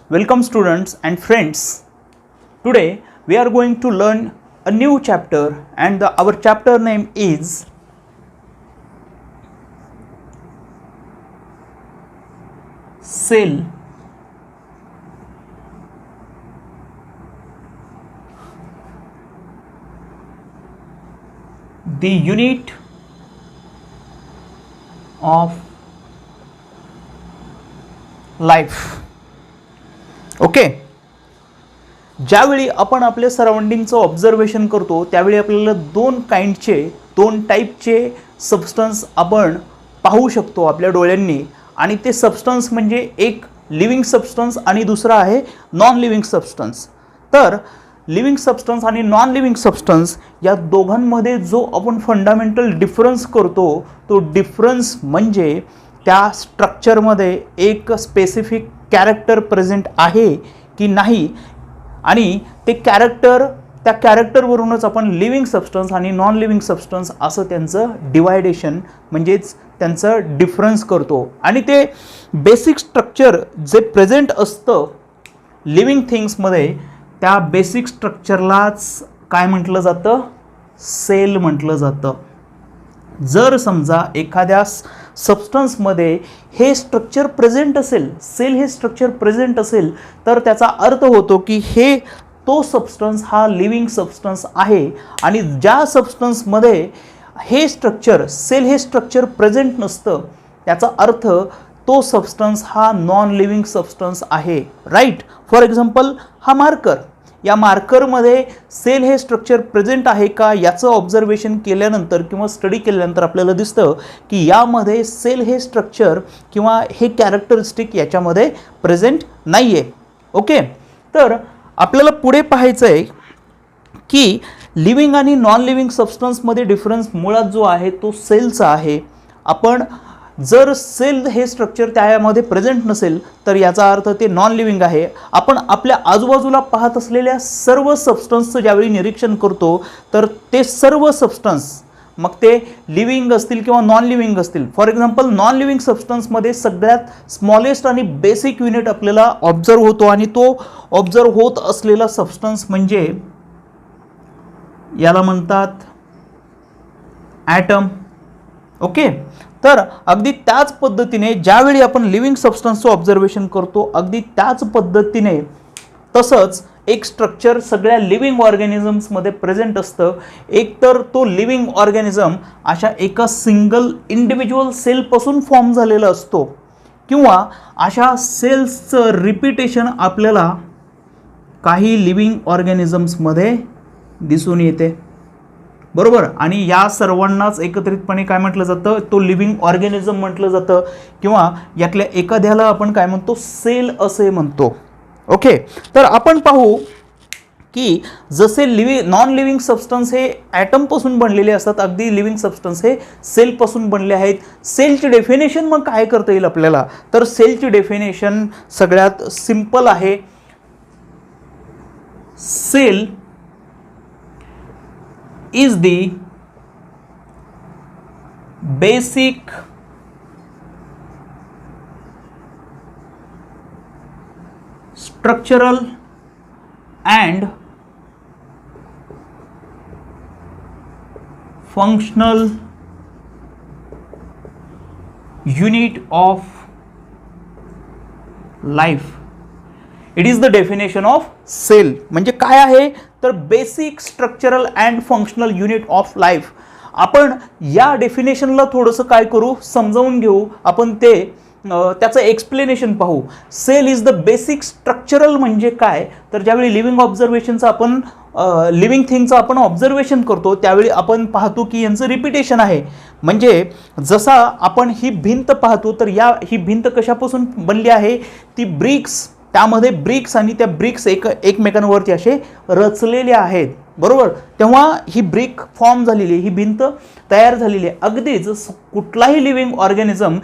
Welcome students and friends. Today we are going to learn a new chapter and our chapter name is Cell. The unit of life. Okay, ज्यावेळी आपण आपल्या सराउंडिंगचं observation करतो त्यावेळी आपल्याला दोन टाईपचे substance आपण पाहू शकतो आपल्या डोळ्यांनी, आणि ते सबस्टन्स म्हणजे एक लिव्हिंग सबस्टन्स आणि दुसरा आहे नॉन लिव्हिंग सबस्टन्स. तर लिव्हिंग सबस्टन्स आणि नॉन लिव्हिंग सबस्टन्स या दोघांमध्ये जो आपण फंडामेंटल डिफरन्स करतो तो डिफरन्स म्हणजे त्या स्ट्रक्चरमध्ये एक स्पेसिफिक कॅरेक्टर प्रेझेंट आहे की नाही, आणि ते त्या कॅरेक्टरवरूनच आपण लिव्हिंग सबस्टन्स आणि नॉन लिव्हिंग सबस्टन्स असं त्यांचं डिवायडेशन म्हणजेच त्यांचं डिफरन्स करतो. आणि ते बेसिक स्ट्रक्चर जे प्रेझेंट असतं लिव्हिंग थिंग्समध्ये त्या बेसिक स्ट्रक्चरलाच काय म्हटलं जातं, सेल म्हटलं जातं. जर समजा एखाद्या सबस्टन्समध्ये हे स्ट्रक्चर प्रेझेंट असेल, सेल हे स्ट्रक्चर प्रेझेंट असेल, तर त्याचा अर्थ होतो की तो सबस्टन्स हा लिव्हिंग सबस्टन्स आहे. आणि ज्या सबस्टन्समध्ये हे स्ट्रक्चर प्रेझेंट नसतं त्याचा अर्थ तो सबस्टन्स हा नॉन लिव्हिंग सबस्टन्स आहे. राईट. फॉर एक्झाम्पल हा मार्कर, या मार्करमध्ये सेल हे स्ट्रक्चर प्रेझेंट आहे का याचं ऑब्झर्वेशन केल्यानंतर किंवा स्टडी केल्यानंतर आपल्याला दिसतं की यामध्ये सेल हे स्ट्रक्चर किंवा हे कॅरेक्टरिस्टिक याच्यामध्ये प्रेझेंट नाही आहे. ओके, तर आपल्याला पुढे पाहायचं आहे की लिव्हिंग आणि नॉन लिव्हिंग सबस्टन्समध्ये डिफरन्स मुळात जो आहे तो सेलचा आहे. आपण जर सेल हे स्ट्रक्चर त्यामध्ये प्रेझेंट नसेल तर याचा अर्थ ते नॉन लिव्हिंग आहे. आपण आपल्या आजूबाजूला पाहत असलेल्या सर्व सबस्टन्सचं ज्यावेळी निरीक्षण करतो तर ते सर्व सबस्टन्स मग ते लिव्हिंग असतील किंवा नॉन लिव्हिंग असतील. फॉर एक्झाम्पल नॉन लिव्हिंग सबस्टन्समध्ये सगळ्यात स्मॉलेस्ट आणि बेसिक युनिट आपल्याला ऑब्झर्व होतो, आणि तो ऑब्झर्व होत असलेला सबस्टन्स म्हणजे याला म्हणतात ॲटम. ओके, तर अगदी त्याच पद्धतीने ज्यावेळी आपण लिव्हिंग सबस्टन्सचं ऑब्झर्वेशन करतो अगदी त्याच पद्धतीने तसंच एक स्ट्रक्चर सगळ्या लिव्हिंग ऑर्गॅनिझम्समध्ये प्रेझेंट असतं. एक तर तो लिव्हिंग ऑर्गॅनिझम अशा एका सिंगल इंडिव्हिज्युअल सेलपासून फॉर्म झालेला असतो, किंवा अशा सेल्सचं रिपिटेशन आपल्याला काही लिव्हिंग ऑर्गॅनिझम्समध्ये दिसून येते. बरोबर. आणि या सर्वांनाच एकत्रितपणे काय म्हटलं जातं, तो लिव्हिंग ऑर्गॅनिझम म्हटलं जातं, किंवा यातल्या एखाद्याला आपण काय म्हणतो, सेल असे म्हणतो. ओके, तर आपण पाहू की जसे नॉन लिव्हिंग सबस्टन्स हे ॲटमपासून बनलेले असतात, अगदी लिव्हिंग सबस्टन्स हे सेलपासून बनले आहेत. सेलची डेफिनेशन मग काय करता येईल आपल्याला, तर सेलची डेफिनेशन सगळ्यात सिंपल आहे. Cell is the basic structural and functional unit of life. It is the definition of cell. म्हणजे काय आहे तर basic structural and functional unit of life. आपण या डेफिनेशनला थोडंसं काय करू, समजावून घेऊ. आपण त्याचं एक्सप्लेनेशन पाहू. Cell is the basic structural म्हणजे काय, तर ज्यावेळी लिव्हिंग ऑब्झर्वेशनचं आपण लिव्हिंग थिंगचं आपण ऑब्झर्वेशन करतो त्यावेळी आपण पाहतो की यांचं रिपिटेशन आहे. म्हणजे जसा आपण ही भिंत पाहतो तर ही भिंत कशापासून बनली आहे, ती ब्रिक्स, त्यामध्ये ब्रिक्स आणि त्या ब्रिक्स एकमेकांवरती असे रचलेले आहेत. बरोबर. तेव्हा ही ब्रिक फॉर्म झालेली, ही भिंत तयार झालेली आहे. अगदीच कुठलाही लिव्हिंग ऑर्गॅनिझम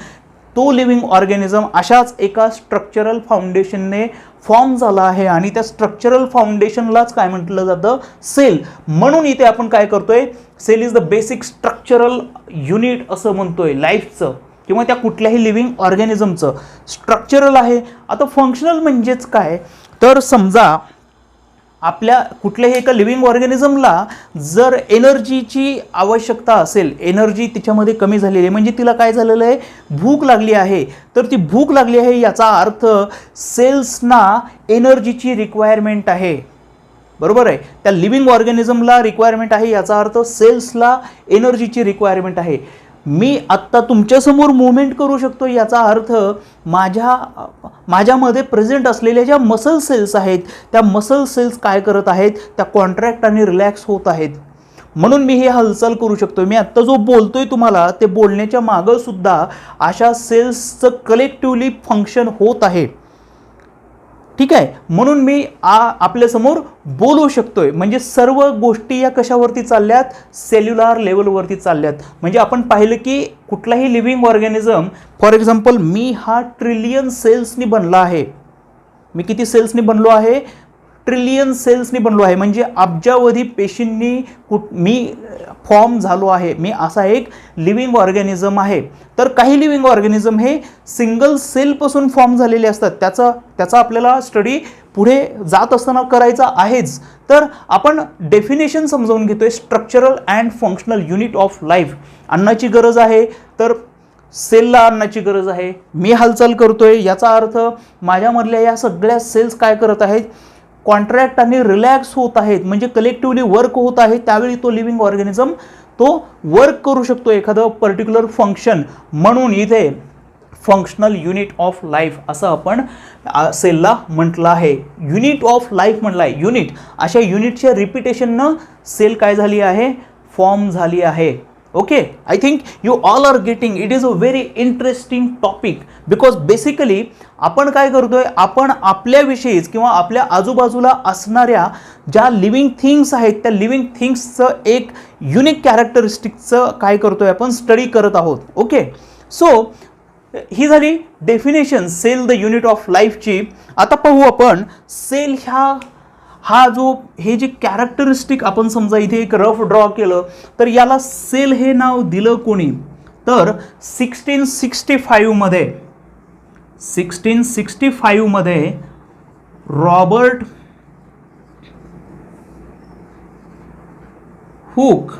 तो लिव्हिंग ऑर्गॅनिझम अशाच एका स्ट्रक्चरल फाउंडेशनने फॉर्म झाला आहे, आणि त्या स्ट्रक्चरल फाउंडेशनलाच काय म्हटलं जातं, सेल. म्हणून इथे आपण काय करतोय, cell is the basic structural unit असं म्हणतोय लाईफचं. किंवा त्या कुठल्याही लिव्हिंग ऑर्गॅनिझमचं. स्ट्रक्चरल आहे. आता फंक्शनल म्हणजेच काय, तर समजा आपल्या कुठल्याही एका लिव्हिंग ऑर्गॅनिझमला जर एनर्जीची आवश्यकता असेल, एनर्जी तिच्यामध्ये कमी झालेली आहे, म्हणजे तिला काय झालेलं आहे, भूक लागली आहे, तर ती भूक लागली आहे याचा अर्थ सेल्सना एनर्जीची रिक्वायरमेंट आहे. बरोबर आहे. त्या लिव्हिंग ऑर्गॅनिझमला रिक्वायरमेंट आहे याचा अर्थ सेल्सला एनर्जीची रिक्वायरमेंट आहे. मी आत्ता तुमच्यासमोर मुवमेंट करू शकतो याचा अर्थ माझ्यामध्ये प्रेझेंट असलेल्या ज्या मसल सेल्स आहेत त्या मसल सेल्स काय करत आहेत, त्या कॉन्ट्रॅक्ट आणि रिलॅक्स होत आहेत, म्हणून मी हे हालचाल करू शकतो. मी आत्ता जो बोलतोय तुम्हाला ते बोलण्याच्या मागं सुद्धा अशा सेल्सचं कलेक्टिव्हली फंक्शन होत आहे. ठीक आहे. म्हणून मी आपल्यासमोर बोलू शकतोय. म्हणजे सर्व गोष्टी या कशावरती चालल्यात, सेल्युलर लेवलवरती चालल्यात. म्हणजे आपण पाहिलं की कुठलाही लिव्हिंग ऑर्गॅनिझम, फॉर एक्झाम्पल मी हा ट्रिलियन सेल्सनी बनला आहे. मी किती सेल्सनी बनलो आहे, ट्रिलियन सेल्सनी बनलो आहे. म्हणजे अब्जावधी पेशींनी मी फॉर्म झालो आहे. मी असा एक लिव्हिंग ऑर्गॅनिझम आहे. तर काही लिव्हिंग ऑर्गॅनिझम हे सिंगल सेलपासून फॉर्म झालेले असतात. त्याचा आपल्याला स्टडी पुढे जात असताना करायचा आहेच. तर आपण डेफिनेशन समजावून घेतोय, structural and functional unit of life. अन्नाची गरज आहे तर सेलला अन्नाची गरज आहे. मी हालचाल करतोय याचा अर्थ माझ्यामधल्या या सगळ्या सेल्स काय करत आहेत, कॉन्ट्रॅक्ट आणि रिलॅक्स होत आहेत, म्हणजे कलेक्टिव्हली वर्क होत आहे. त्यावेळी तो लिव्हिंग ऑर्गॅनिझम तो वर्क करू शकतो एखादं पर्टिक्युलर फंक्शन. म्हणून इथे फंक्शनल युनिट ऑफ लाईफ असं आपण सेलला म्हटलं आहे. युनिट ऑफ लाईफ म्हटलं आहे. युनिट, अशा युनिटच्या रिपिटेशननं सेल काय झाली आहे, फॉर्म झाली आहे. Okay, I think you all are getting. It is a very interesting topic because basically आपण काय करतोय, आपण आपल्याविषयीच किंवा आपल्या आजूबाजूला असणाऱ्या ज्या लिव्हिंग थिंग्स आहेत त्या लिव्हिंग थिंग्सचं एक युनिक कॅरेक्टरिस्टिकचं काय करतोय, आपण स्टडी करत आहोत. ओके, सो ही झाली definition cell the unit of लाईफची. आता पाहू आपण सेल हा जो हे जे कॅरेक्टरिस्टिक आपण समजा इथे एक रफ ड्रॉ केलं तर याला सेल हे नाव दिलं कोणी, तर 1665 मध्ये रॉबर्ट हुक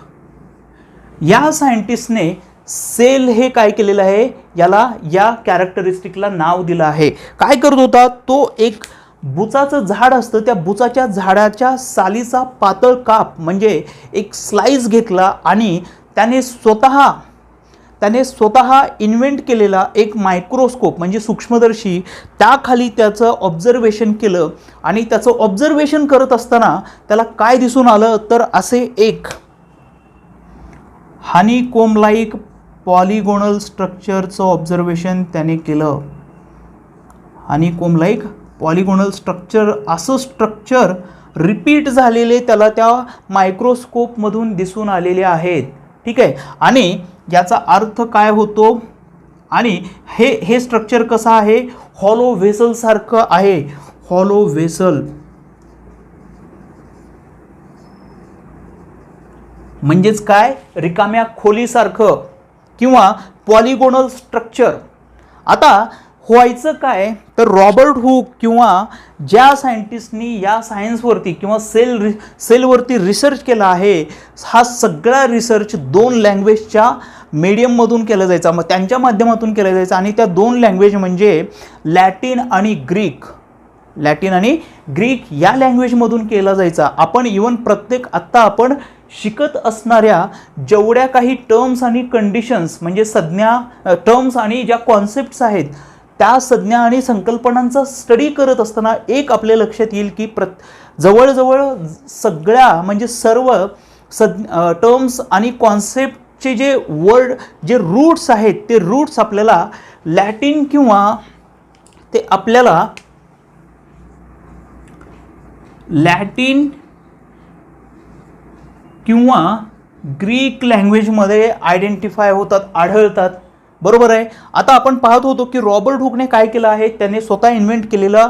या सायंटिस्टने सेल हे काय केलेलं आहे, याला या कॅरेक्टरिस्टिकला नाव दिलं आहे. काय करत होता तो, एक बुचाचं झाड असतं, त्या बुचाच्या झाडाच्या सालीचा पातळ काप म्हणजे एक स्लाइस घेतला आणि त्याने स्वतः इन्व्हेंट केलेला एक मायक्रोस्कोप म्हणजे सूक्ष्मदर्शी, त्याखाली त्याचं ऑब्झर्वेशन केलं आणि त्याचं ऑब्झर्वेशन करत असताना त्याला काय दिसून आलं, तर असे एक हनीकोम लाईक पॉलिगोनल स्ट्रक्चरचं ऑब्झर्वेशन त्याने केलं. हनीकोम लाईक पॉलिगोनल स्ट्रक्चर, असं स्ट्रक्चर रिपीट झालेले त्याला त्या मायक्रोस्कोपमधून दिसून आलेले आहेत. ठीक आहे. आणि याचा अर्थ काय होतो, आणि हे स्ट्रक्चर कसं आहे, हॉलो व्हेसल सारखं आहे. हॉलो व्हेसल म्हणजेच काय, रिकाम्या खोलीसारखं किंवा पॉलिगोनल स्ट्रक्चर. आता व्हायचं काय, तर रॉबर्ट हुक किंवा ज्या सायंटिस्टनी या सायन्सवरती किंवा सेलवरती रिसर्च केला आहे, हा सगळा रिसर्च 2 लँग्वेजच्या मीडियममधून केला जायचा, मग त्यांच्या माध्यमातून केला जायचा. आणि त्या 2 लँग्वेज म्हणजे लॅटिन आणि ग्रीक. लॅटिन आणि ग्रीक या लँग्वेजमधून केला जायचा. आपण इवन आत्ता आपण शिकत असणाऱ्या जेवढ्या काही टर्म्स आणि कंडिशन्स म्हणजे संज्ञा, टर्म्स आणि ज्या कॉन्सेप्ट्स आहेत त्या संज्ञा आणि संकल्पनांचा स्टडी करत असताना एक आपल्या लक्षात येईल की जवळजवळ सगळ्या म्हणजे सर्व टर्म्स आणि कॉन्सेप्टचे जे वर्ड, जे रूट्स आहेत ते रूट्स आपल्याला लॅटिन किंवा ते आपल्याला लॅटिन किंवा ग्रीक लँग्वेजमध्ये आयडेंटिफाय होतात, आढळतात. बरोबर आहे. आता आपण पाहत होतो की रॉबर्ट हुकने काय केलं आहे, त्याने स्वतः इन्व्हेंट केलेला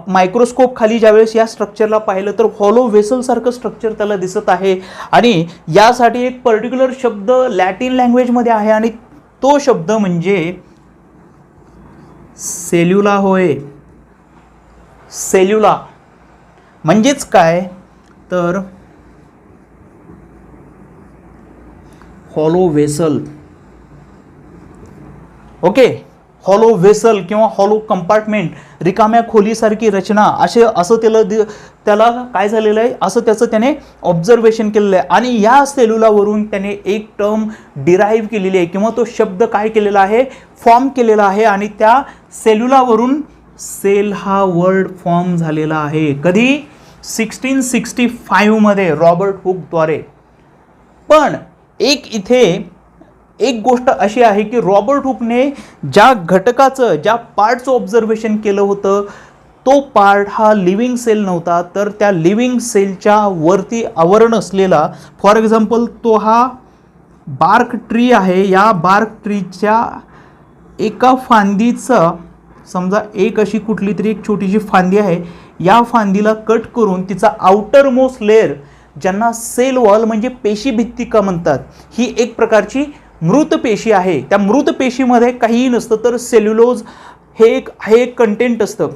मायक्रोस्कोप खाली ज्यावेळेस या स्ट्रक्चरला पाहिलं तर हॉलो व्हेसलसारखं स्ट्रक्चर त्याला दिसत आहे. आणि यासाठी एक पर्टिक्युलर शब्द लॅटिन लँग्वेजमध्ये आहे आणि तो शब्द म्हणजे सेल्युला होय. सेल्युला म्हणजेच काय तर hollow vessel. Okay, hollow vessel किंवा हॉलो कंपार्टमेंट, रिकाम्या खोलीसारखी रचना, असं त्याला काय झालेलं आहे, असं त्याचं त्याने ऑब्झर्वेशन केलेलं आहे. आणि या सेल्युलावरून त्याने एक टर्म डिराईव्ह केलेली आहे किंवा तो शब्द काय केलेला आहे, फॉर्म केलेला आहे. आणि त्या सेल्युलावरून सेल हा वर्ड फॉर्म झालेला आहे. कधी? 1665 मध्ये रॉबर्ट हुकद्वारे. पण इथे एक गोष्ट अशी आहे की रॉबर्ट हुकने ज्या घटकाचं, ज्या पार्टचं ऑब्झर्वेशन केलं होतं, तो पार्ट हा लिव्हिंग सेल नव्हता, तर त्या लिव्हिंग सेलच्या वरती आवरण असलेला, फॉर एक्झाम्पल तो हा बार्क ट्री आहे, या बार्क ट्रीच्या एका फांदीचा, समजा एक अशी कुठली तरी एक छोटीशी फांदी आहे, या फांदीला कट करून तिचा आउटर मोस्ट लेअर, ज्यांना सेल वॉल म्हणजे पेशी भित्तिका म्हणतात, ही एक प्रकारची मृत पेशी आहे. त्या मृत पेशीमध्ये काहीही नसतं, तर सेल्युलोज हे एक कंटेंट असतं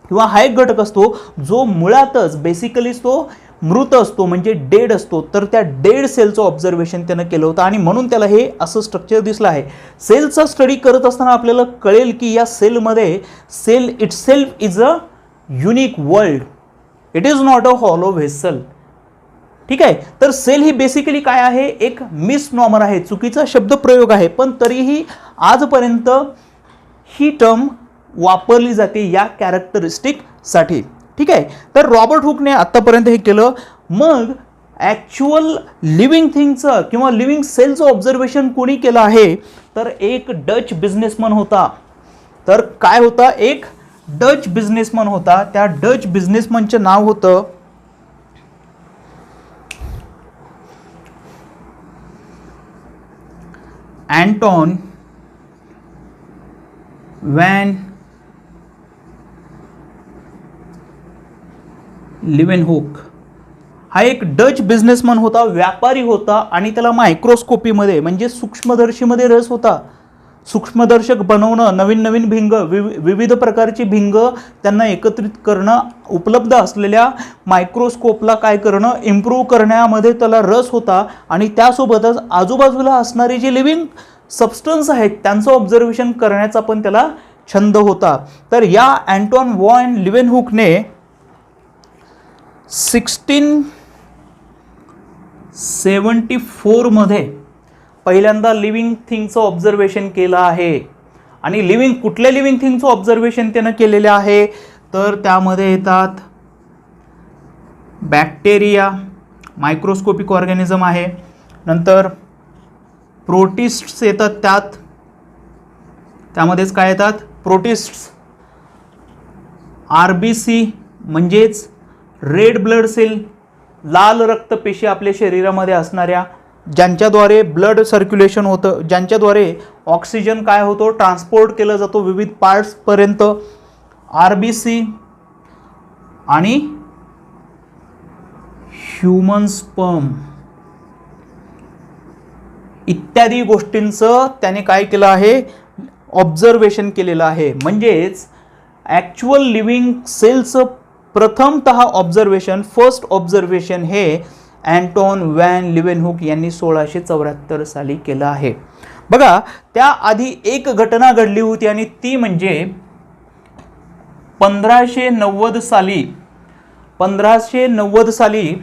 किंवा हा एक घटक असतो जो मुळातच बेसिकली तो मृत असतो, म्हणजे डेड असतो. तर त्या डेड सेलचं ऑब्झर्वेशन त्यानं केलं होतं आणि म्हणून त्याला हे असं स्ट्रक्चर दिसलं आहे. सेलचा स्टडी करत असताना आपल्याला कळेल की या सेलमध्ये cell itself is a unique world, it is not a hollow vessel. ठीक आहे, तर सेल ही बेसिकली काय आहे, एक मिसनॉमर आहे, चुकीचा शब्द प्रयोग आहे, पण तरीही आजपर्यंत ही टर्म वापरली जाते या कॅरेक्टरिस्टिक साठी. ठीक आहे, तर रॉबर्ट हुकने आतापर्यंत हे केलं. मग ॲक्च्युअल लिव्हिंग थिंगचं किंवा लिव्हिंग सेलचं ऑब्झर्वेशन कोणी केलं आहे, तर एक डच बिझनेसमन होता. तर काय होता, एक डच बिझनेसमन होता. त्या डच बिझनेसमनचं नाव होतं अँटॉन व्हॅन लिव्हेनहुक. हा एक डच बिझनेसमन होता, व्यापारी होता आणि त्याला मायक्रोस्कोपीमध्ये म्हणजे सूक्ष्मदर्शीमध्ये रस होता. सूक्ष्मदर्शक बनवणं, नवीन नवीन भिंग, विविध प्रकारची भिंग त्यांना एकत्रित करणं, उपलब्ध असलेल्या मायक्रोस्कोपला काय करणं, इम्प्रूव्ह करण्यामध्ये त्याला रस होता. आणि त्यासोबतच आजूबाजूला असणारे जे लिव्हिंग सबस्टन्स आहेत त्यांचं ऑब्झर्वेशन करण्याचा पण त्याला छंद होता. तर या अँटॉन व्हॉन लिव्हेनहुकने 1674 मध्ये पहिल्यांदा लिव्हिंग थिंगचं ऑब्झर्वेशन केलं आहे. आणि कुठल्या लिव्हिंग थिंगचं ऑब्झर्वेशन त्यानं केलेलं आहे, तर त्यामध्ये येतात बॅक्टेरिया, मायक्रोस्कोपिक ऑर्गॅनिझम आहे, नंतर प्रोटिस्ट्स येतात, त्यामध्येच काय येतात, प्रोटिस्ट्स, RBC म्हणजेच रेड ब्लड सेल, लाल रक्तपेशी आपल्या शरीरामध्ये असणाऱ्या, ज्यांच्याद्वारे ब्लड सर्क्युलेशन होतं, ज्यांच्याद्वारे ऑक्सिजन काय होतो, ट्रान्सपोर्ट केला जातो विविध पार्ट्सपर्यंत, RBC. आणि ह्यूमन स्पर्म इत्यादी गोष्टींचं त्याने काय केलं आहे, ऑब्झर्वेशन केलेलं आहे. म्हणजेच ॲक्च्युअल लिव्हिंग सेलचं प्रथमतः ऑब्झर्वेशन, फर्स्ट ऑब्झर्वेशन हे अँटॉन व्हॅन लिव्हेनहुक यांनी 1674 साली केलं आहे. बघा, त्याआधी एक घटना घडली होती आणि ती म्हणजे 1590 साली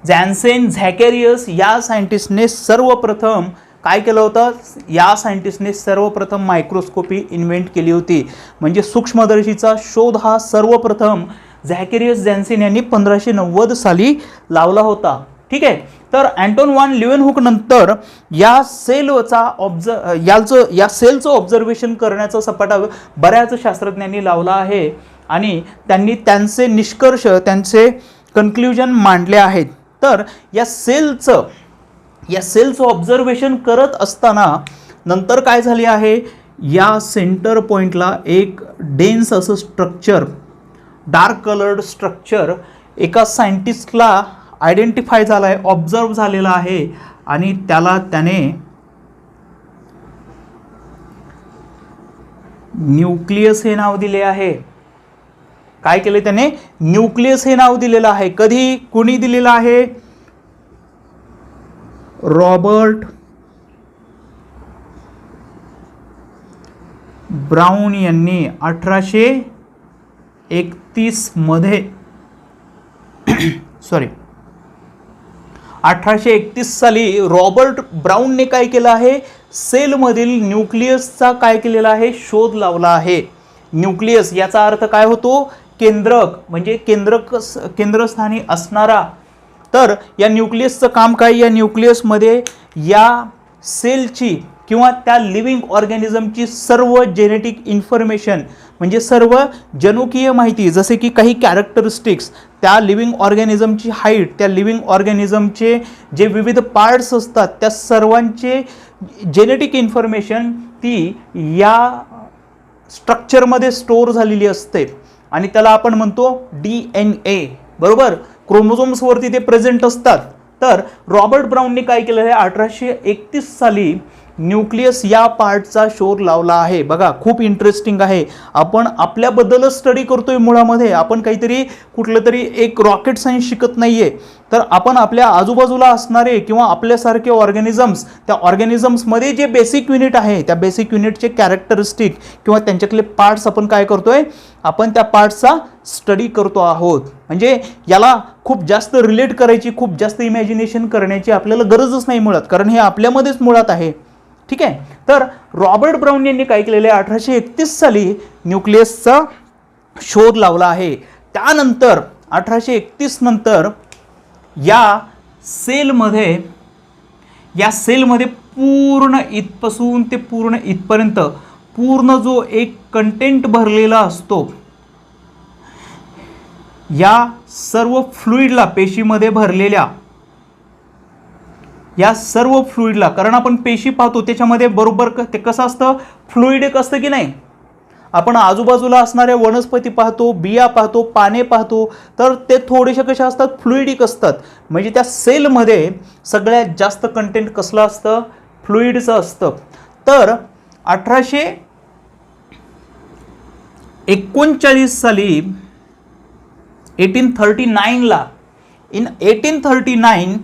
जॅन्सेन झॅकेरियस या सायंटिस्टने सर्वप्रथम काय केलं होतं, या सायंटिस्टने सर्वप्रथम मायक्रोस्कोपी इन्व्हेंट केली होती. म्हणजे सूक्ष्मदर्शीचा शोध हा सर्वप्रथम झॅकेरियस जॅन्सेन यांनी 1590 साली लावला होता. ठीक आहे, तर अँटॉन व्हॉन लिव्हेनहुक नंतर या सेलचं ऑब्झर्वेशन करण्याचा सपाटा बऱ्याच शास्त्रज्ञांनी लावला आहे आणि त्यांनी त्यांचे निष्कर्ष, त्यांचे कन्क्ल्युजन मांडले आहेत. तर या सेलचं ऑब्झर्वेशन करत असताना नंतर काय झाले आहे, या सेंटर पॉइंटला एक डेन्स असं स्ट्रक्चर, डार्क कलर्ड स्ट्रक्चर एका सायंटिस्टला आयडेंटिफाय झाला आहे, ऑब्झर्व झालेला आहे आणि त्याने न्यूक्लियस हे नाव दिले आहे. काय केले त्याने? न्यूक्लियस हे नाव दिलेलं आहे. कधी? कुणी दिलेलं आहे? रॉबर्ट ब्राउन यांनी 1831 मध्ये 1831 साली रॉबर्ट ब्राउनने काय केलं आहे? सेलमधील न्यूक्लियसचा काय केलेला आहे? शोध लावला आहे. न्यूक्लियस याचा अर्थ काय होतो? केंद्रक, म्हणजे केंद्रस्थानी असणारा. तर या न्यूक्लियसचं काम काय? या न्यूक्लियसमध्ये या सेलची किंवा त्या लिव्हिंग ऑर्गॅनिझमची सर्व जेनेटिक इन्फॉर्मेशन, म्हणजे सर्व जनुकीय माहिती, जसे की काही कॅरेक्टरिस्टिक्स, त्या लिव्हिंग ऑर्गॅनिझमची हाईट, त्या लिव्हिंग ऑर्गॅनिझमचे जे विविध पार्ट्स असतात त्या सर्वांचे जेनेटिक इन्फॉर्मेशन ती या स्ट्रक्चरमध्ये स्टोअर झालेली असते आणि त्याला आपण म्हणतो DNA. बरोबर? क्रोमोझोम्सवरती ते प्रेझेंट असतात. तर रॉबर्ट ब्राउनने काय केलं आहे? 1831 साली न्यूक्लियस या पार्टचा शोध लावला आहे. बघा, खूप इंटरेस्टिंग आहे. आपण आपल्याबद्दलच स्टडी करतोय मुळामध्ये. आपण काहीतरी कुठलं तरी एक रॉकेट सायन्स शिकत नाहीये. तर आपण आपल्या आजूबाजूला असणारे किंवा आपल्यासारखे ऑर्गॅनिझम्स, त्या ऑर्गॅनिझम्समध्ये जे बेसिक युनिट आहे त्या बेसिक युनिटचे कॅरेक्टरिस्टिक किंवा त्यांच्यातले पार्ट्स आपण काय करतोय? आपण त्या पार्ट्सचा स्टडी करतो आहोत. म्हणजे याला खूप जास्त रिलेट करायची, खूप जास्त इमॅजिनेशन करण्याची आपल्याला गरजच नाही मुळात, कारण हे आपल्यामध्येच मुळात आहे. ठीक आहे. तर रॉबर्ट ब्राउन यांनी काय केलेलं आहे? 1831 साली न्यूक्लियसचा शोध लावला आहे. त्यानंतर 1831 नंतर या सेलमध्ये पूर्ण इथपासून ते पूर्ण इथपर्यंत पूर्ण जो एक कंटेंट भरलेला असतो, या सर्व फ्लुइडला, पेशीमध्ये भरलेल्या या सर्व फ्लुइडला, कारण आपण पेशी पाहतो त्याच्यामध्ये बरोबर ते कसं असतं? फ्लुइडिक असतं की नाही? आपण आजूबाजूला असणाऱ्या वनस्पती पाहतो, बिया पाहतो, पाने पाहतो, तर ते थोडेसे कसे असतात? फ्लुइडिक असतात. म्हणजे त्या सेलमध्ये सगळ्यात जास्त कंटेंट कसलं असतं? फ्लुइडचं असतं. तर 1839 साली 1839 ला in 1839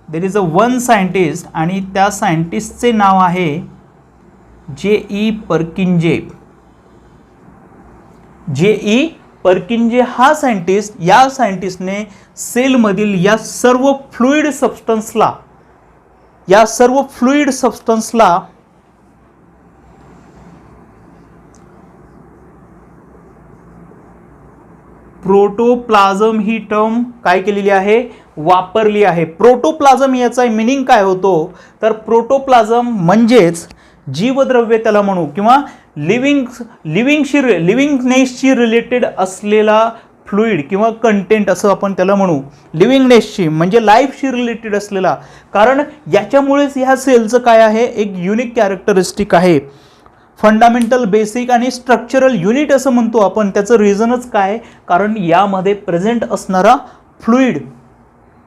there is a one scientist आणि त्या सायंटिस्टचे नाव आहे J.E. पर्किंजे. J.E. पर्किंजे हा सायंटिस्ट, या सायंटिस्टने सेलमधील या सर्व फ्लुइड सबस्टन्सला प्रोटोप्लाझम ही टर्म काय केलेली आहे? वापरली आहे. प्रोटोप्लाझम याचा मिनिंग काय होतो? तर प्रोटोप्लाझम म्हणजेच जीवद्रव्य त्याला म्हणू किंवा लिव्हिंगनेसशी रिलेटेड असलेला फ्लुइड किंवा कंटेंट असं आपण त्याला म्हणू. लिव्हिंगनेसशी म्हणजे लाईफशी रिलेटेड असलेला, कारण याच्यामुळेच ह्या सेलचं काय आहे? एक युनिक कॅरेक्टरिस्टिक आहे. फंडामेंटल, बेसिक आणि स्ट्रक्चरल युनिट असं म्हणतो आपण. त्याचं रिझनच काय? कारण यामध्ये प्रेझेंट असणारा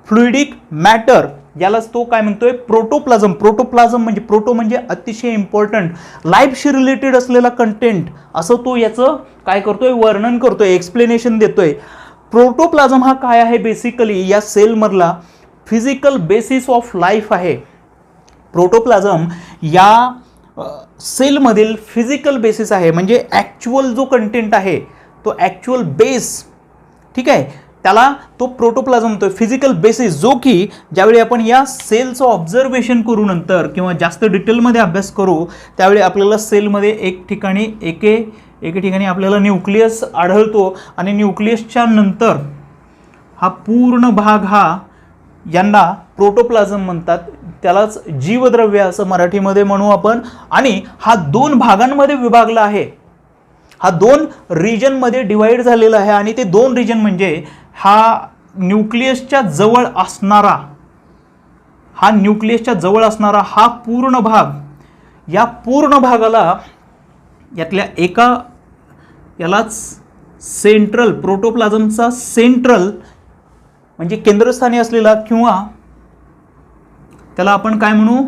फ्लुइडिक मॅटर, यालाच तो काय म्हणतोय? प्रोटोप्लाझम. प्रोटोप्लाझम म्हणजे प्रोटो म्हणजे अतिशय इम्पॉर्टंट, लाईफशी रिलेटेड असलेला कंटेंट, असं तो याचं काय करतोय? वर्णन करतोय, एक्सप्लेनेशन देतोय. प्रोटोप्लाझम हा काय आहे? बेसिकली या सेलमधला फिजिकल बेसिस ऑफ लाईफ आहे. प्रोटोप्लाझम या सेलमधील फिजिकल बेसिस आहे, म्हणजे ॲक्च्युअल जो कंटेंट आहे तो ॲक्च्युअल बेस, ठीक आहे, त्याला तो प्रोटोप्लाझम म्हणतोय, फिजिकल बेसिस, जो की ज्यावेळी आपण या सेलचं ऑब्झर्वेशन करू नंतर किंवा जास्त डिटेलमध्ये अभ्यास करू त्यावेळी आपल्याला सेलमध्ये एके ठिकाणी आपल्याला न्यूक्लियस आढळतो आणि न्यूक्लियसच्या नंतर हा पूर्ण भाग हा यांना प्रोटोप्लाझम म्हणतात. त्यालाच जीवद्रव्य असं मराठीमध्ये म्हणू आपण. आणि हा 2 भागांमध्ये विभागला आहे, हा 2 रिजनमध्ये डिवाइड झालेला आहे. आणि ते 2 रिजन म्हणजे हा न्यूक्लियसच्या जवळ असणारा हा पूर्ण भाग, या पूर्ण भागाला यालाच सेंट्रल, प्रोटोप्लाझमचा सेंट्रल म्हणजे केंद्रस्थानी असलेला, किंवा त्याला आपण काय म्हणू,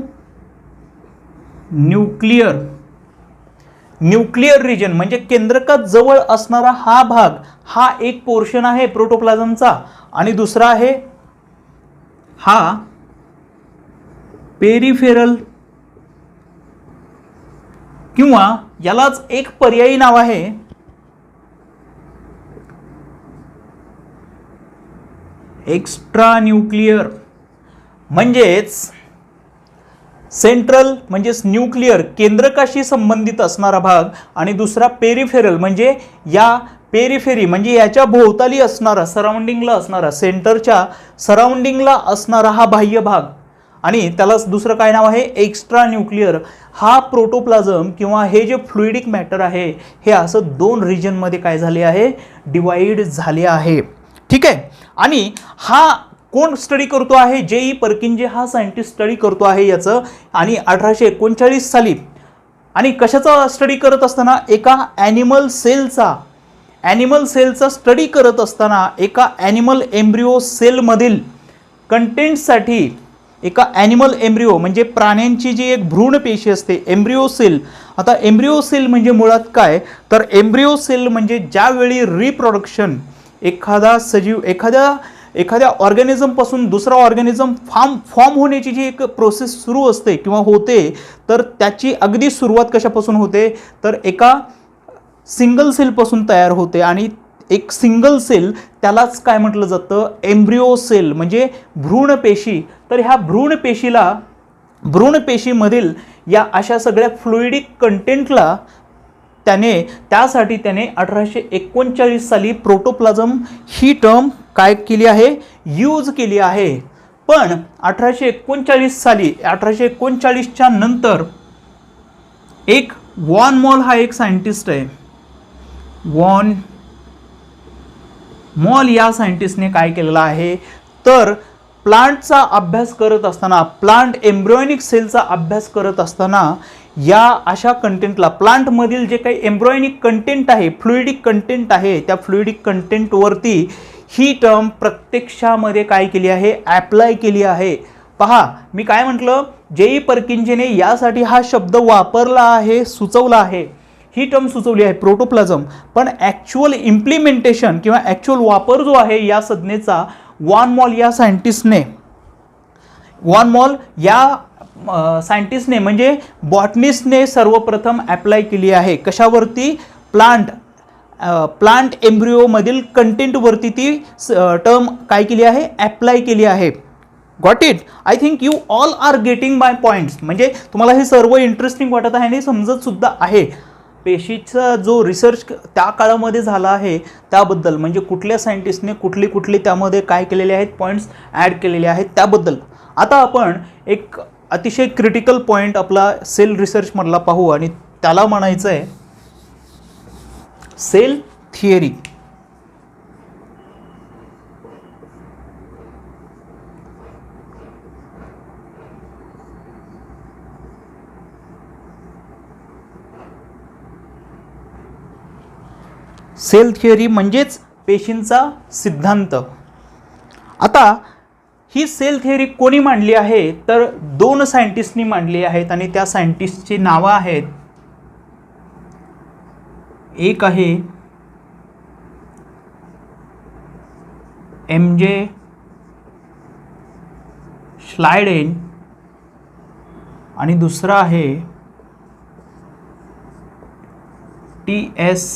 न्यूक्लियर रिजन म्हणजे केंद्रकात जवळ असणारा हा भाग, हा एक पोर्शन आहे प्रोटोप्लाझमचा, आणि दुसरा आहे हा पेरिफेरल, किंवा यालाच एक पर्यायी नाव आहे एक्स्ट्रा न्यूक्लियर. म्हणजेच सेंट्रल म्हणजेच न्यूक्लियर केंद्रकाशी संबंधित असणारा भाग, आणि दुसरा पेरिफेरल म्हणजे या पेरिफेरी म्हणजे याच्या भोवताली असणारा, सराउंडिंगला असणारा, सेंटरच्या सराउंडिंगला असणारा हा बाह्य भाग, आणि त्यालाच दुसरं काय नाव आहे एक्स्ट्रा न्यूक्लियर. हा प्रोटोप्लाझम किंवा हे जे फ्लुइडिक मॅटर आहे हे असं 2 रिजनमध्ये काय झाले आहे, डिवाइड झाले आहे. ठीक आहे. आणि हा कोण स्टडी करतो आहे, J.E. पर्किन्जे हा सायंटिस्ट स्टडी करतो आहे याचं, आणि 1839 साली. आणि कशाचा स्टडी करत असताना, एका ॲनिमल सेलचा स्टडी करत असताना एका ॲनिमल एम्ब्रिओ सेलमधील कंटेंटसाठी, एका ॲनिमल एम्ब्रिओ म्हणजे प्राण्यांची जी एक भ्रूण पेशी असते एम्ब्रिओ सेल. आता एम्ब्रिओ सेल म्हणजे मुळात काय, तर एम्ब्रिओ सेल म्हणजे ज्यावेळी रिप्रोडक्शन एखादा सजीव एखाद्या ऑर्गॅनिझमपासून दुसरा ऑर्गॅनिझम फॉर्म होण्याची जी एक प्रोसेस सुरू असते किंवा होते, तर त्याची अगदी सुरुवात कशापासून होते, तर एका सिंगल सेलपासून तयार होते. आणि एक सिंगल सेल त्यालाच काय म्हटलं जातं, एम्ब्रिओ सेल म्हणजे भ्रूणपेशी. तर ह्या भ्रूणपेशीमधील या अशा सगळ्या फ्लुइडिक कंटेंटला त्यासाठी त्याने 1839 साली प्रोटोप्लाझम ही टर्म काय केली आहे, यूज केली आहे. पण 1839च्या नंतर एक वॉन मॉल हा एक सायंटिस्ट आहे. वॉन मॉल या सायंटिस्टने काय केलेलं आहे, तर प्लांटचा अभ्यास करत असताना, प्लांट एम्ब्रियोनिक सेलचा अभ्यास करत असताना या अशा कंटेंटला, प्लांटमधील जे काही एम्ब्रियोनिक कंटेंट आहे, फ्लुइडिक कंटेंट आहे, त्या फ्लुइडिक कंटेंटवरती ही टर्म प्रत्यक्षामध्ये काय केली आहे, ॲप्लाय केली आहे. पहा मी काय म्हटलं, J.E. पर्किन्जेने यासाठी हा शब्द वापरला आहे, सुचवला आहे, ही टर्म सुचवली आहे प्रोटोप्लाझम. पण ॲक्च्युअल इम्प्लिमेंटेशन किंवा ॲक्च्युअल वापर जो आहे या संज्ञेचा वॉन मॉल या सायंटिस्टने म्हणजे बॉटनिस्टने सर्वप्रथम ॲप्लाय केली आहे. कशावरती, प्लांट एम्ब्रिओमधील कंटेंटवरती ती टर्म काय केली आहे, ॲप्लाय केली आहे. Got it. I think you all are getting my points. म्हणजे तुम्हाला हे सर्व इंटरेस्टिंग वाटत आहे आणि समजत सुद्धा आहे. पेशीचा जो रिसर्च त्या काळामध्ये झाला आहे त्याबद्दल, म्हणजे कुठल्या सायंटिस्टने कुठले त्यामध्ये काय केलेले आहेत, पॉईंट्स ॲड केलेले आहेत त्याबद्दल. आता आपण एक अतिशय क्रिटिकल पॉईंट आपला सेल रिसर्चमधला पाहू, आणि त्याला म्हणायचं आहे सेल थिअरी. सेल थिअरी म्हणजेच पेशींचा सिद्धांत. आता ही सेल थिअरी कोणी मांडली आहे, तर 2 सायंटिस्टनी मांडली आहेत, आणि त्या सायंटिस्टची नावं आहेत, एक आहे M.J. श्लायडेन आणि दुसरा आहे T.S.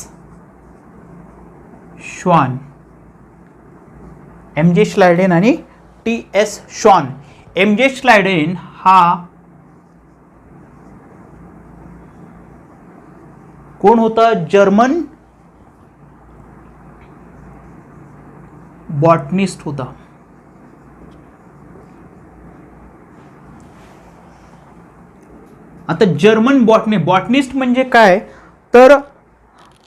श्वान. M.J. श्लायडेन आणि T.S. श्वान. M.J. श्लायडेन हा कोण होता, जर्मन बॉटनिस्ट होता. आता जर्मन बॉटनिस्ट म्हणजे काय, तर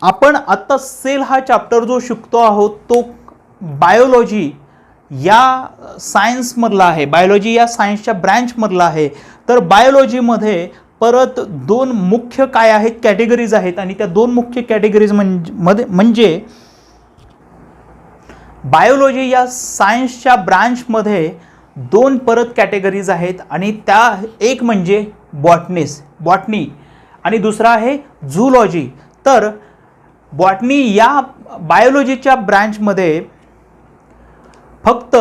आपण आता सेल हा चॅप्टर जो शिकतो आहोत तो बायोलॉजी या सायन्समधला आहे, बायोलॉजी या सायन्सच्या ब्रँचमधला आहे. तर बायोलॉजीमध्ये परत 2 मुख्य काय आहेत, कॅटेगरीज आहेत, आणि त्या 2 मुख्य कॅटेगरीज म्हणजे बायोलॉजी या सायन्सच्या ब्रांचमध्ये दोन परत कॅटेगरीज आहेत आणि त्या एक म्हणजे बॉटनी आणि दुसरा आहे झूलॉजी. तर बॉटनी या बायोलॉजीच्या ब्रँचमध्ये फक्त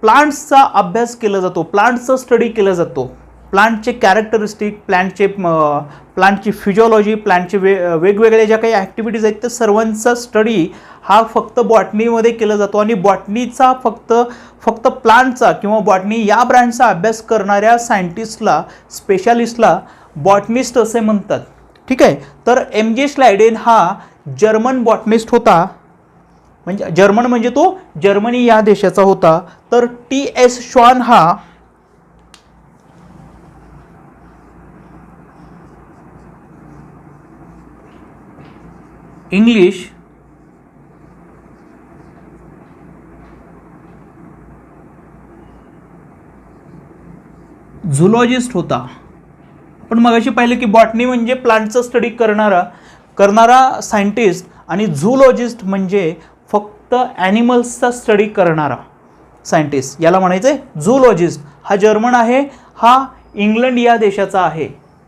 प्लांट्सचा अभ्यास केला जातो, प्लांट्सचा स्टडी केला जातो. प्लांटचे कॅरेक्टरिस्टिक, प्लांटची फिजिओलॉजी, प्लांटचे वेगवेगळ्या ज्या काही ॲक्टिव्हिटीज आहेत त्या सर्वांचा स्टडी हा फक्त बॉटनीमध्ये केला जातो. आणि बॉटनीचा फक्त प्लांटचा किंवा बॉटनी या ब्रँचचा अभ्यास करणाऱ्या सायंटिस्टला, स्पेशालिस्टला बॉटनिस्ट असे म्हणतात. ठीक आहे. तर MJ स्लायडेन हा जर्मन बॉटनिस्ट होता, म्हणजे जर्मन म्हणजे तो जर्मनी या देशाचा होता. तर TS श्वान हा इंग्लिश झुलॉजिस्ट होता. आपण मगाशी पाहिलं की बॉटनी म्हणजे प्लांटचा स्टडी करणारा सायंटिस्ट आणि झूलॉजिस्ट म्हणजे फक्त ॲनिमल्सचा स्टडी करणारा सायंटिस्ट, याला म्हणायचं आहे झूलॉजिस्ट. हा जर्मन आहे, हा इंग्लंड या देशाचा आहे.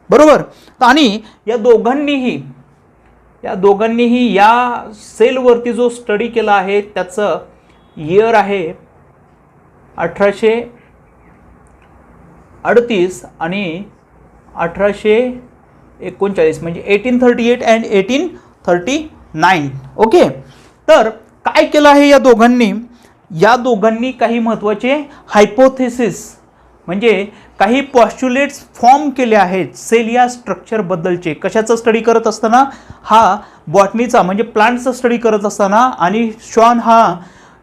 बरोबर. आणि या दोघांनीही या सेलवरती जो स्टडी केला आहे त्याचं इयर आहे 1838 आणि 1839, म्हणजे 1838 अँड 1839. ओके. तर काय केलं आहे या दोघांनी काही महत्त्वाचे हायपोथेसिस म्हणजे काही पॉस्च्युलेट्स फॉर्म केले आहेत सेल या स्ट्रक्चरबद्दलचे. कशाचा स्टडी करत असताना? हा बॉटनीचा म्हणजे प्लांटचा स्टडी करत असताना आणि श्वान हा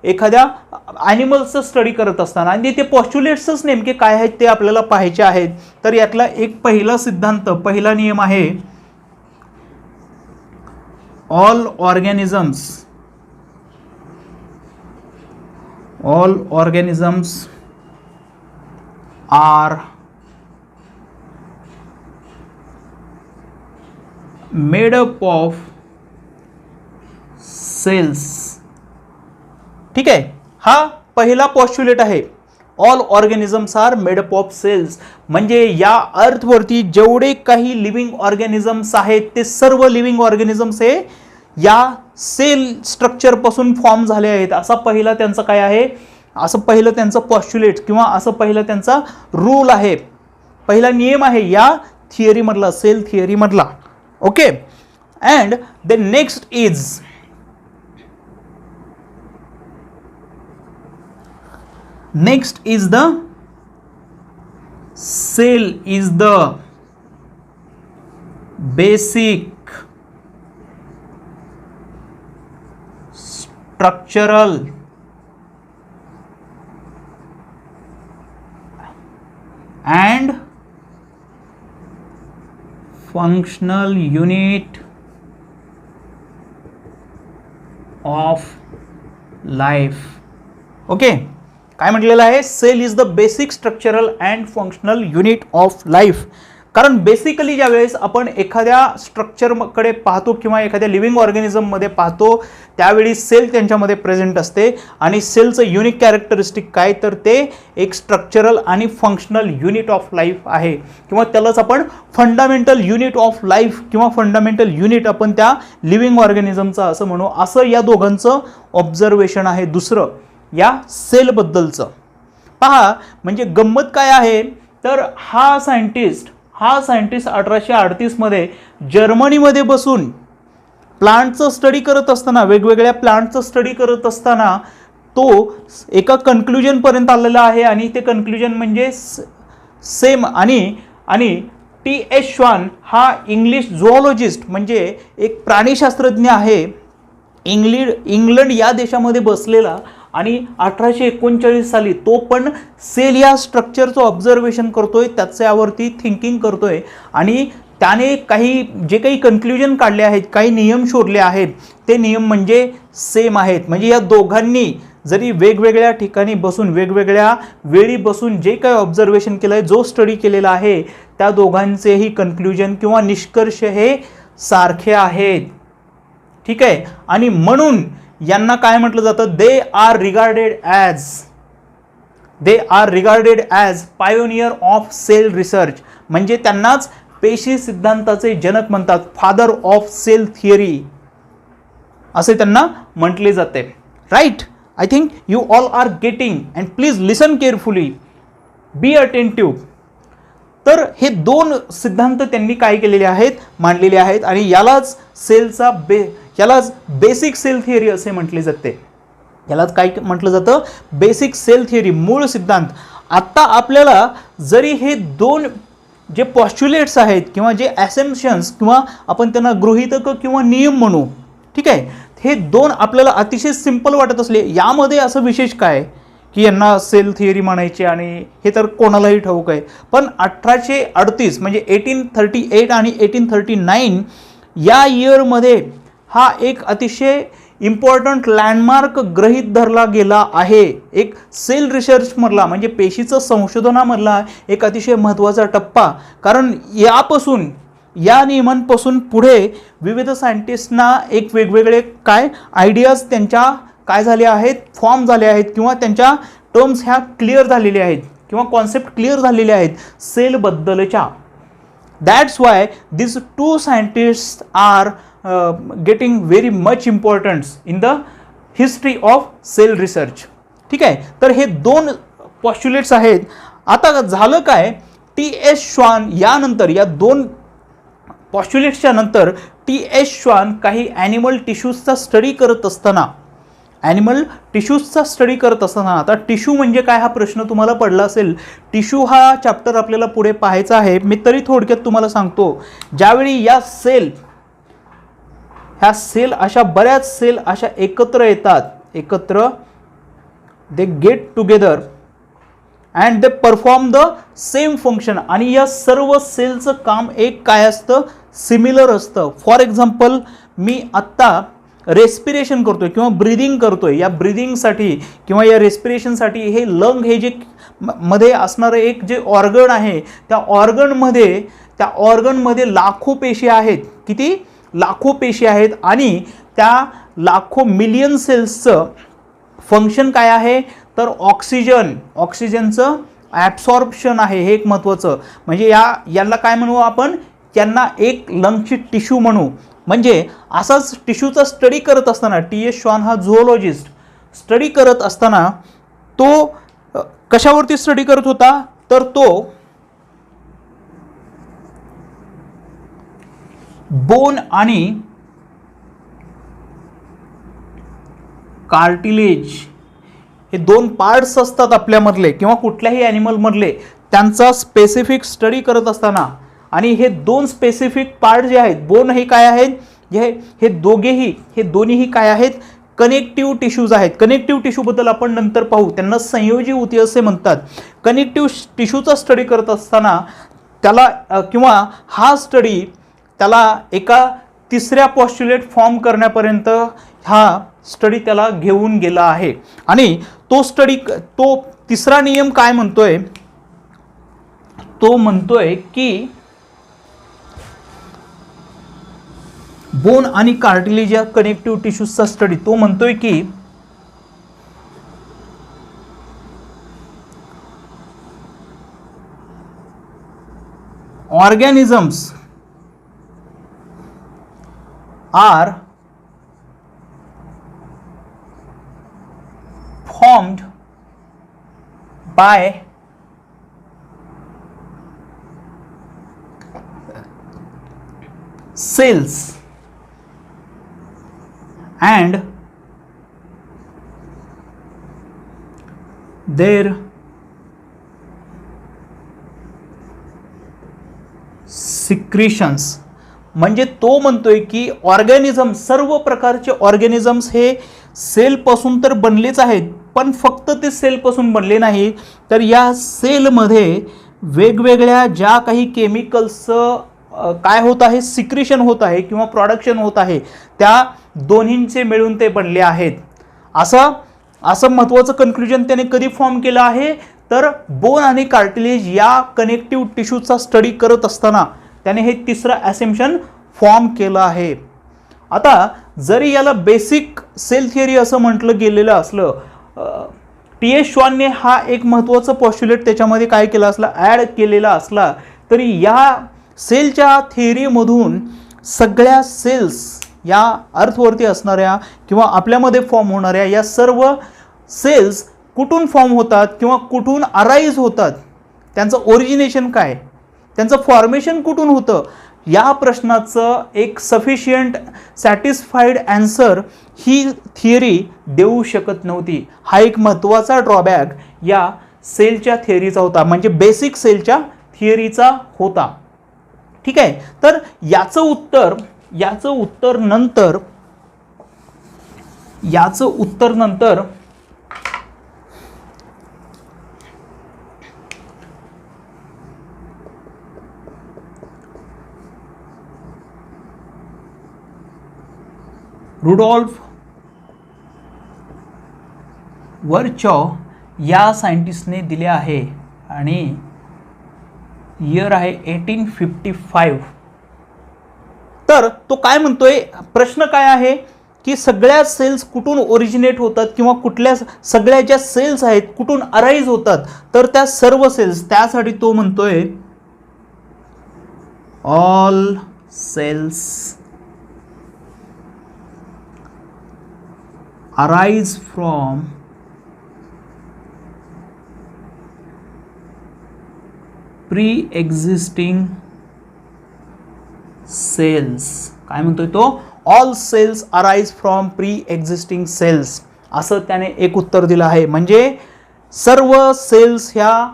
एखाद्या ॲनिमल्सचा स्टडी करत असताना. आणि ते पॉस्च्युलेट्सच नेमके काय आहेत ते आपल्याला पाहायचे आहेत. तर यातला एक पहिला सिद्धांत, पहिला नियम आहे all organisms are made up of cells. ठीक आहे. हा पहिला पॉस्च्युलेट आहे, all organisms are made up of cells. म्हणजे या अर्थवरती जेवढे काही लिव्हिंग ऑर्गॅनिझम्स आहेत ते सर्व लिव्हिंग ऑर्गॅनिझम्स हे या सेल स्ट्रक्चरपासून फॉर्म झाले आहेत. असा पहिला त्यांचा काय आहे, असं पहिलं त्यांचं पॉस्च्युलेट किंवा असं पहिलं त्यांचा रूल आहे, पहिला नियम आहे या थिअरीमधला, सेल थिअरीमधला. Okay. And the next is the cell is the basic structural and functional unit of life. Okay. काय म्हटलेलं आहे? Cell is the basic structural and functional unit of life. कारण बेसिकली ज्यावेळेस आपण एखाद्या स्ट्रक्चरकडे पाहतो किंवा एखाद्या लिव्हिंग ऑर्गॅनिझममध्ये पाहतो त्यावेळी सेल त्यांच्यामध्ये प्रेझेंट असते. आणि सेलचं युनिक कॅरेक्टरिस्टिक काय, तर ते एक स्ट्रक्चरल आणि फंक्शनल युनिट ऑफ लाईफ आहे किंवा त्यालाच आपण फंडामेंटल युनिट ऑफ लाईफ किंवा फंडामेंटल युनिट आपण त्या लिव्हिंग ऑर्गॅनिझमचं असं म्हणू. असं या दोघांचं ऑब्झर्वेशन आहे दुसरं या सेलबद्दलचं. पहा म्हणजे गंमत काय आहे, तर हा सायंटिस्ट 1838 मध्ये जर्मनीमध्ये बसून प्लांटचं स्टडी करत असताना, वेगवेगळ्या प्लांटचं स्टडी करत असताना तो एका कन्क्लुजनपर्यंत आलेला आहे. आणि ते कन्क्लुजन म्हणजे सेम. आणि TS श्वान हा इंग्लिश झुऑलॉजिस्ट म्हणजे एक प्राणीशास्त्रज्ञ आहे, इंग्लंड या देशामध्ये बसलेला. आणि 1839 साली तो पण सेल या स्ट्रक्चरचं ऑब्झर्वेशन करतोय, त्याच्यावरती थिंकिंग करतोय. आणि त्याने जे काही कन्क्लुजन काढले आहेत, काही नियम शोधले आहेत, ते नियम म्हणजे सेम आहेत. म्हणजे या दोघांनी जरी वेगवेगळ्या ठिकाणी बसून, वेगवेगळ्या वेळी बसून जे काही ऑब्झर्वेशन केलं आहे, जो स्टडी केलेला आहे, त्या दोघांचेही कन्क्लुजन किंवा निष्कर्ष हे सारखे आहेत. ठीक आहे. आणि म्हणून यांना काय म्हटलं जातं, they are regarded as pioneer of cell research, म्हणजे त्यांनाच पेशी सिद्धांताचे जनक म्हणतात, फादर ऑफ सेल थिअरी असे त्यांना म्हटले जाते. Right, I think you all are getting and please listen carefully, be attentive. तर हे दोन सिद्धांत त्यांनी काय केलेले आहेत, मांडलेले आहेत, आणि यालाच यालाच बेसिक सेल थिअरी असे म्हटले जाते. यालाच काय म्हटलं जातं, बेसिक सेल थिअरी, मूळ सिद्धांत. आता आपल्याला जरी हे दोन जे पॉस्च्युलेट्स आहेत किंवा जे ॲसेम्पशन्स किंवा आपण त्यांना गृहीतक किंवा नियम म्हणू, ठीक आहे, हे दोन आपल्याला अतिशय सिंपल वाटत असले, यामध्ये असं विशेष काय की यांना सेल थिअरी म्हणायचे आणि हे तर कोणालाही ठाऊक आहे. पण 1838 म्हणजे 1838 आणि 1839 या इयरमध्ये हा एक अतिशय इम्पॉर्टंट लँडमार्क गृहीत धरला गेला आहे. एक सेल रिसर्चमधला म्हणजे पेशीचं संशोधनामधला एक अतिशय महत्त्वाचा टप्पा. कारण या नियमांपासून पुढे विविध सायंटिस्टना एक वेगवेगळे काय आयडियाज त्यांच्या काय झाले आहेत, फॉर्म झाले आहेत, किंवा त्यांच्या टर्म्स ह्या क्लिअर झालेल्या आहेत किंवा कॉन्सेप्ट क्लिअर झालेले आहेत सेलबद्दलच्या. That's why this two scientist are getting very much importance in the history of cell research. ठीक आहे, तर हे दोन पॉस्च्युलेट्स आहेत. आता झालं काय, टी.एस. श्वान यानंतर, या दोन पॉस्च्युलेट्सच्या नंतर टी.एस. श्वान काही ॲनिमल टिश्यूजचा स्टडी करत असताना, आता टिश्यू म्हणजे काय हा प्रश्न तुम्हाला पडला असेल. टिश्यू हा चॅप्टर आपल्याला पुढे पाहायचा आहे, मी तरी थोडक्यात तुम्हाला सांगतो. ज्यावेळी ह्या सेल अशा बऱ्याच सेल अशा एकत्र येतात, they get together and they perform the same function, आणि या सर्व सेलचं काम एक काय असतं, सिमिलर असतं. फॉर एक्झाम्पल, मी आत्ता रेस्पिरेशन करतोय किंवा ब्रीदिंग करतोय, या ब्रीदिंगसाठी किंवा या रेस्पिरेशनसाठी हे लंग हे जे मध्ये असणारं एक जे ऑर्गन आहे, त्या ऑर्गनमध्ये लाखो पेशी आहेत. किती? लाखो पेशी आहेत, आणि त्या लाखो मिलियन सेल्सचं फंक्शन काय आहे, तर ऑक्सिजनचं ॲब्सॉर्प्शन आहे. हे एक महत्त्वाचं, म्हणजे याला काय म्हणू आपण, त्यांना एक लंगची टिश्यू म्हणू. म्हणजे असाच टिश्यूचा स्टडी करत असताना टी.एस. श्वान हा झुओलॉजिस्ट स्टडी करत असताना तो कशावरती स्टडी करत होता, तर तो बोन आणि कार्टिलेज हे दोन पार्ट्स असतात आपल्यामधले किंवा कुठल्याही ॲनिमलमधले, त्यांचा स्पेसिफिक स्टडी करत असताना, आणि हे दोन स्पेसिफिक पार्ट जे आहेत, बोन हे काय आहेत, हे दोन्हीही काय आहेत, कनेक्टिव्ह टिश्यूज आहेत. कनेक्टिव्ह टिश्यूबद्दल आपण नंतर पाहू, त्यांना संयोजी ऊती असे म्हणतात. कनेक्टिव्ह टिश्यूचा स्टडी करत असताना त्याला किंवा हा स्टडी त्याला एका तिसऱ्या पॉस्च्युलेट फॉर्म करण्यापर्यंत हा स्टडी त्याला घेऊन गेला आहे. आणि तो तिसरा नियम काय म्हणतोय, तो म्हणतोय की बोन आणि कार्टिलेज या कनेक्टिव्ह टिश्यूजचा स्टडी, तो म्हणतोय की organisms are formed by cells and their secretions. म्हणजे तो म्हणतोय की ऑर्गॅनिझम, सर्व प्रकारचे ऑर्गॅनिझम्स हे सेलपासून तर बनलेच आहेत, पण फक्त ते सेलपासून बनले नाही, तर या सेलमध्ये वेगवेगळ्या ज्या काही केमिकल्सचं काय होत आहे, सिक्रेशन होत आहे किंवा प्रोडक्शन होत आहे, त्या दोन्हींचे मिळून ते बनले आहेत. असं महत्त्वाचं कन्क्लुजन त्याने कधी फॉर्म केलं आहे, तर बोन आणि कार्टिलेज या कनेक्टिव्ह टिश्यूचा स्टडी करत असताना त्याने हे तिसरं ॲसेम्पशन फॉर्म केलं आहे. आता जरी याला बेसिक सेल थिअरी असं म्हटलं गेलेलं असलं, टी.एस. श्वानने हा एक महत्त्वाचा पॉस्ट्युलेट त्याच्यामध्ये काय केला असला, ॲड केलेला असला, तरी या सेलच्या थिअरीमधून सगळ्या सेल्स या अर्थवरती असणाऱ्या किंवा आपल्यामध्ये फॉर्म होणाऱ्या या सर्व सेल्स कुठून फॉर्म होतात किंवा कुठून अराईज होतात, त्यांचं ओरिजिनेशन काय, त्यांचं फॉर्मेशन कुठून होतं, या प्रश्नाचं एक सफिशियंट सॅटिस्फाईड ॲन्सर ही थिअरी देऊ शकत नव्हती. हा एक महत्त्वाचा ड्रॉबॅक या सेलच्या थिअरीचा होता, म्हणजे बेसिक सेलच्या थिअरीचा होता. ठीक आहे. तर याचं उत्तर नंतर रुडॉल्फ वर्चॉव या सायंटिस्टने दिले आहे आणि इयर आहे 1855. तर तो काय म्हणतोय, प्रश्न काय आहे की सगळ्या सेल्स कुठून ओरिजिनेट होतात किंवा कुठल्या सगळ्या ज्या सेल्स आहेत कुठून अराईज होतात, तर त्या सर्व सेल्स, त्यासाठी तो म्हणतोय all cells arise from pre existing cells. काय म्हणतोय तो, all cells arise from pre existing cells, असं त्याने एक उत्तर दिलं आहे. म्हणजे सर्व सेल्स ह्या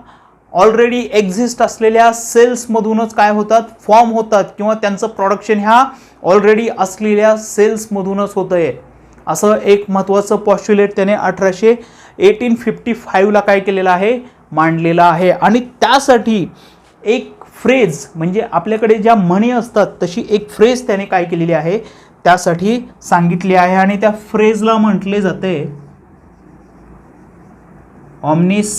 ऑलरेडी एक्झिस्ट असलेल्या सेल्समधूनच काय होतात, फॉर्म होतात किंवा त्यांचं प्रोडक्शन ह्या ऑलरेडी असलेल्या सेल्समधूनच होतं आहे, असं एक महत्त्वाचं पॉस्ट्युलेट त्याने 1855ला काय केलेलं आहे, मांडलेला आहे. आणि त्यासाठी एक फ्रेज, म्हणजे आपल्याकडे ज्या म्हणी असतात तशी एक फ्रेज त्याने काय केलेली आहे, त्यासाठी सांगितली आहे. आणि त्या फ्रेजला म्हटले जाते ऑमनिस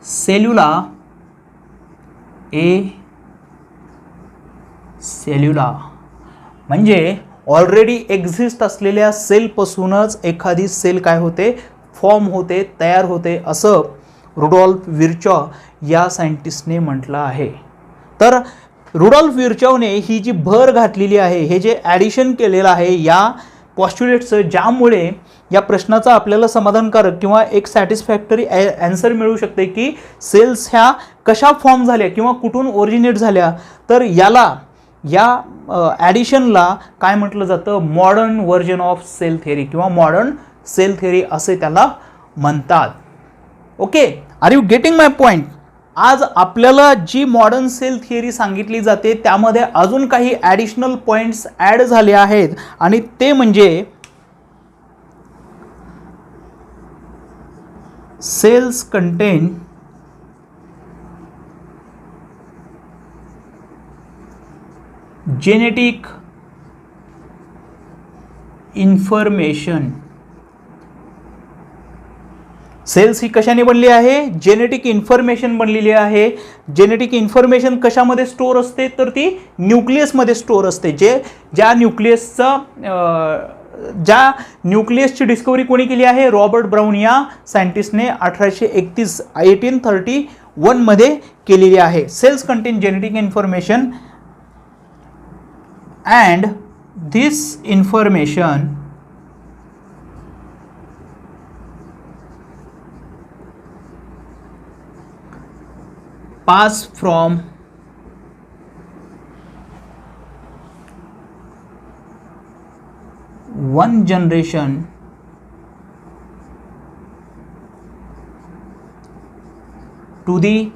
सेल्युला ए सेल्युला, म्हणजे ऑलरेडी एक्झिस्ट असलेल्या सेलपासूनच एखादी सेल काय होते, फॉर्म होते, तयार होते, असं रुडॉल्फ विर्चॉव या सायंटिस्टने म्हटलं आहे. तर रुडॉल्फ विर्चॉवने ही जी भर घातलेली आहे, हे जे ॲडिशन केलेलं आहे या पॉस्ट्युलेट्सचं, ज्यामुळे या प्रश्नाचा आपल्याला समाधानकारक किंवा एक सॅटिस्फॅक्टरी ॲन्सर मिळू शकते की सेल्स ह्या कशा फॉर्म झाल्या किंवा कुठून ओरिजिनेट झाल्या, तर या ॲडिशनला काय म्हटलं जातं, modern version of cell theory किंवा मॉडर्न सेल थिअरी असे त्याला म्हणतात. Okay, are you getting my point? आज आपल्याला जी मॉडर्न सेल थिअरी सांगितली जाते त्यामध्ये अजून काही ॲडिशनल पॉईंट्स ॲड झाले आहेत, आणि ते म्हणजे cells contain genetic information. Cells ही कशाने बनली आहे, जेनेटिक इन्फॉर्मेशन बनलेली आहे. जेनेटिक इन्फॉर्मेशन कशामध्ये स्टोअर असते, तर ती न्यूक्लियसमध्ये स्टोअर असते. ज्या न्यूक्लियसची डिस्कवरी कोणी केली आहे, रॉबर्ट ब्राउन या सायंटिस्टने 1831 मध्ये केलेली आहे. Cells contain genetic information and this information pass from one generation to the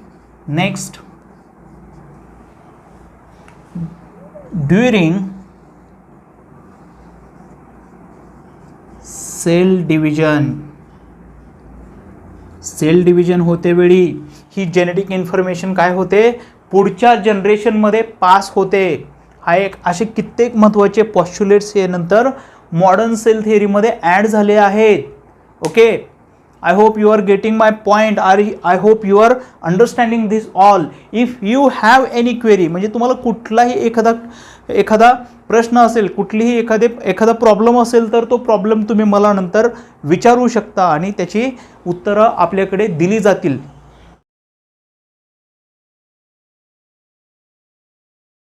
next during cell division होते वेळी ही जेनेटिक इन्फॉर्मेशन काय होते, पुढच्या जनरेशनमध्ये पास होते. हा एक असे कित्येक महत्त्वाचे पॉस्ट्युलेट्स हे नंतर मॉडर्न सेल थिअरीमध्ये ॲड झाले आहेत. Okay, I hope you are getting my point. I hope you are understanding this all. If you have any query, म्हणजे तुम्हाला कुठलाही एखादा प्रश्न असेल, कुठलीही एखादा प्रॉब्लेम असेल, तर तो प्रॉब्लेम तुम्ही मला नंतर विचारू शकता आणि त्याची उत्तरं आपल्याकडे दिली जातील.